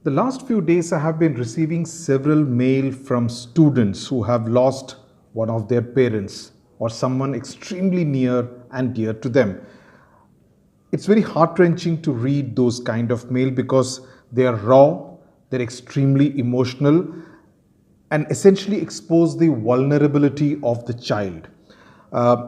The last few days, I have been receiving several mail from students who have lost one of their parents or someone extremely near and dear to them. It's very heart-wrenching to read those kind of mail because they are raw, they're extremely emotional, and essentially expose the vulnerability of the child.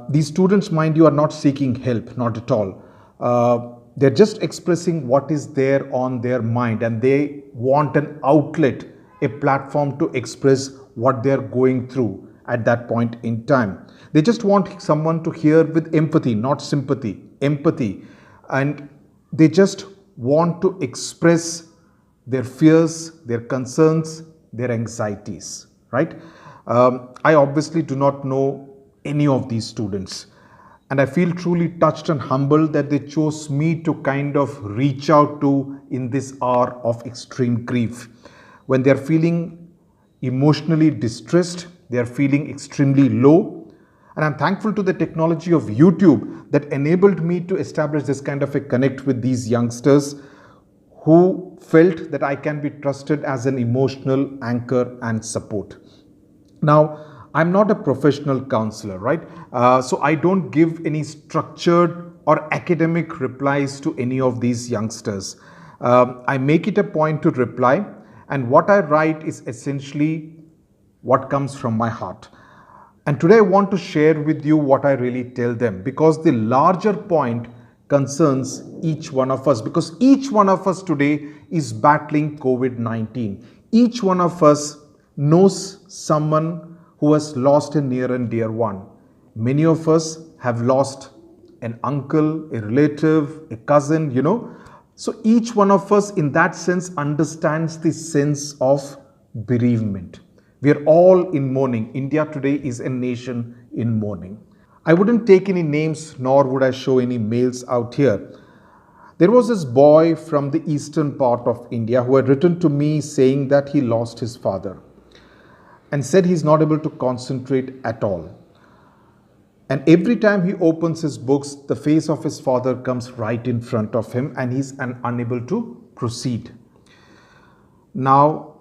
These students, mind you, are not seeking help, not at all. They're just expressing what is there on their mind, and they want an outlet, a platform to express what they're going through at that point in time. They just want someone to hear with empathy, not sympathy, empathy. And they just want to express their fears, their concerns, their anxieties, right? I obviously do not know any of these students. And I feel truly touched and humbled that they chose me to kind of reach out to in this hour of extreme grief. When they're feeling emotionally distressed, they're feeling extremely low. And I'm thankful to the technology of YouTube that enabled me to establish this kind of a connect with these youngsters who felt that I can be trusted as an emotional anchor and support. Now, I'm not a professional counselor, right? So I don't give any structured or academic replies to any of these youngsters. I make it a point to reply, and what I write is essentially what comes from my heart. And today I want to share with you what I really tell them, because the larger point concerns each one of us, because each one of us today is battling COVID-19. Each one of us knows someone who has lost a near and dear one. Many of us have lost an uncle, a relative, a cousin. So each one of us in that sense understands the sense of bereavement. We are all in mourning. India today is a nation in mourning. I wouldn't take any names, nor would I show any males out here. There was this boy from the eastern part of India who had written to me saying that he lost his father and said he's not able to concentrate at all. And every time he opens his books, the face of his father comes right in front of him and he's unable to proceed. Now,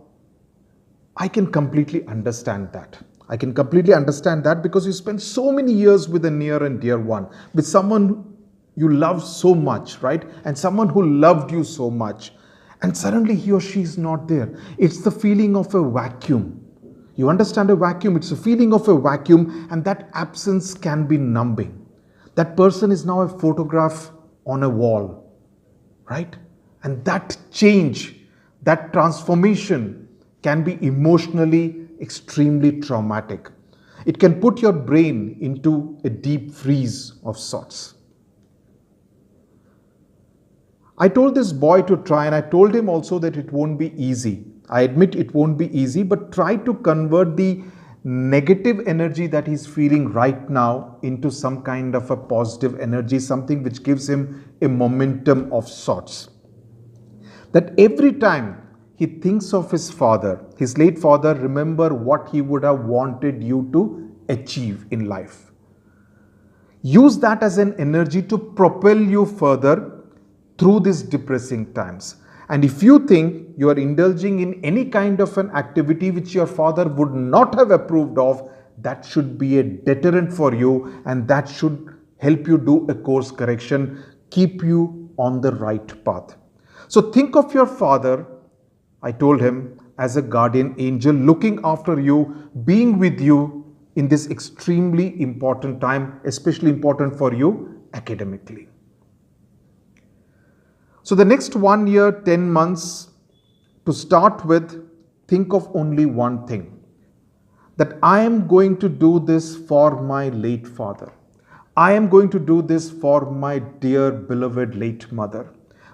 I can completely understand that. I can completely understand that because you spend so many years with a near and dear one, with someone you love so much, right? And someone who loved you so much. And suddenly he or she is not there. It's the feeling of a vacuum. You understand a vacuum? It's a feeling of a vacuum, and that absence can be numbing. That person is now a photograph on a wall, right? And that change, that transformation can be emotionally extremely traumatic. It can put your brain into a deep freeze of sorts. I told this boy to try, and I told him also that it won't be easy. I admit it won't be easy, but try to convert the negative energy that he's feeling right now into some kind of a positive energy, something which gives him a momentum of sorts. That every time he thinks of his father, his late father, remember what he would have wanted you to achieve in life. Use that as an energy to propel you further through these depressing times. And if you think you are indulging in any kind of an activity which your father would not have approved of, that should be a deterrent for you, and that should help you do a course correction, keep you on the right path. So think of your father, I told him, as a guardian angel looking after you, being with you in this extremely important time, especially important for you academically. So the next 1 year, 10 months, to start with, think of only one thing, that I am going to do this for my late father. I am going to do this for my dear beloved late mother,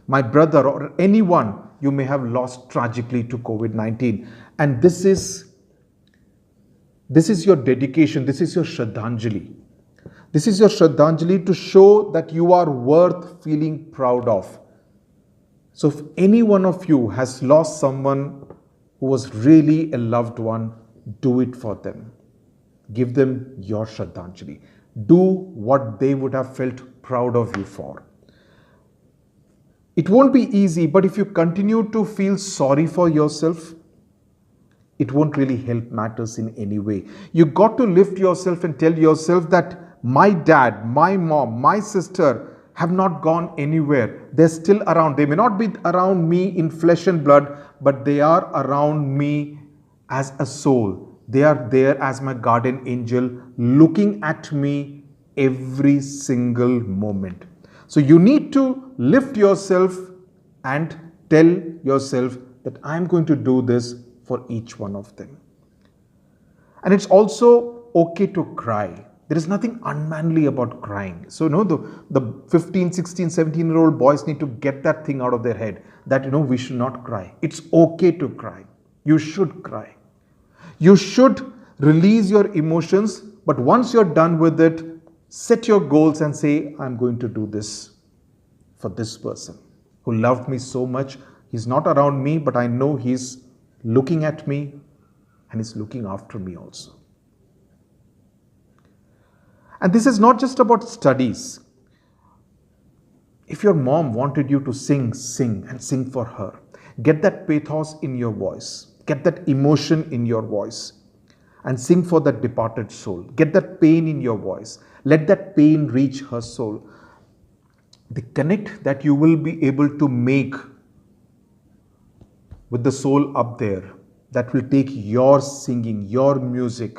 my brother, or anyone you may have lost tragically to COVID-19. And this is your dedication, this is your Shraddhanjali. This is your Shraddhanjali to show that you are worth feeling proud of. So if any one of you has lost someone who was really a loved one, do it for them. Give them your Shraddhanjali. Do what they would have felt proud of you for. It won't be easy, but if you continue to feel sorry for yourself, it won't really help matters in any way. You got to lift yourself and tell yourself that my dad, my mom, my sister have not gone anywhere. They're still around. They may not be around me in flesh and blood, but they are around me as a soul. They are there as my guardian angel, looking at me every single moment. So you need to lift yourself and tell yourself that I'm going to do this for each one of them. And it's also okay to cry. There is nothing unmanly about crying. So, the 15, 16, 17-year-old boys need to get that thing out of their head that, we should not cry. It's okay to cry. You should cry. You should release your emotions, but once you're done with it, set your goals and say, I'm going to do this for this person who loved me so much. He's not around me, but I know he's looking at me and he's looking after me also. And this is not just about studies. If your mom wanted you to sing, sing and sing for her. Get that pathos in your voice. Get that emotion in your voice. And sing for that departed soul. Get that pain in your voice. Let that pain reach her soul. The connect that you will be able to make with the soul up there, that will take your singing, your music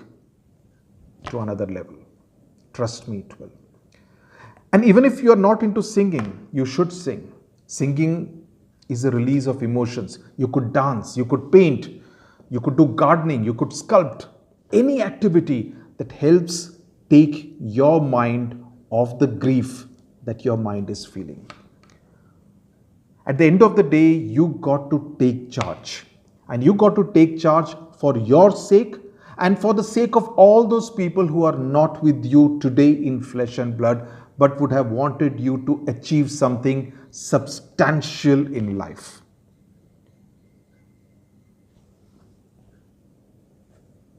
to another level. Trust me, it will. And even if you are not into singing, you should sing. Singing is a release of emotions. You could dance, you could paint, you could do gardening, you could sculpt. Any activity that helps take your mind off the grief that your mind is feeling. At the end of the day, you got to take charge. And you got to take charge for your sake and for the sake of all those people who are not with you today in flesh and blood, but would have wanted you to achieve something substantial in life.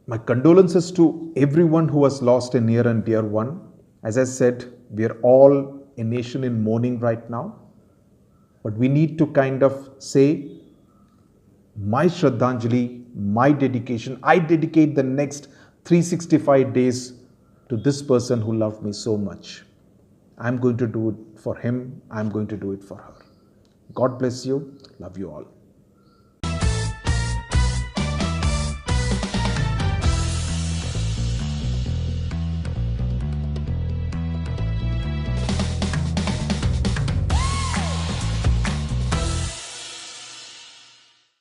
My condolences to everyone who has lost a near and dear one. As I said, we are all a nation in mourning right now. But we need to kind of say, my Shraddhanjali, my dedication, I dedicate the next 365 days to this person who loved me so much. I'm going to do it for him. I'm going to do it for her. God bless you. Love you all.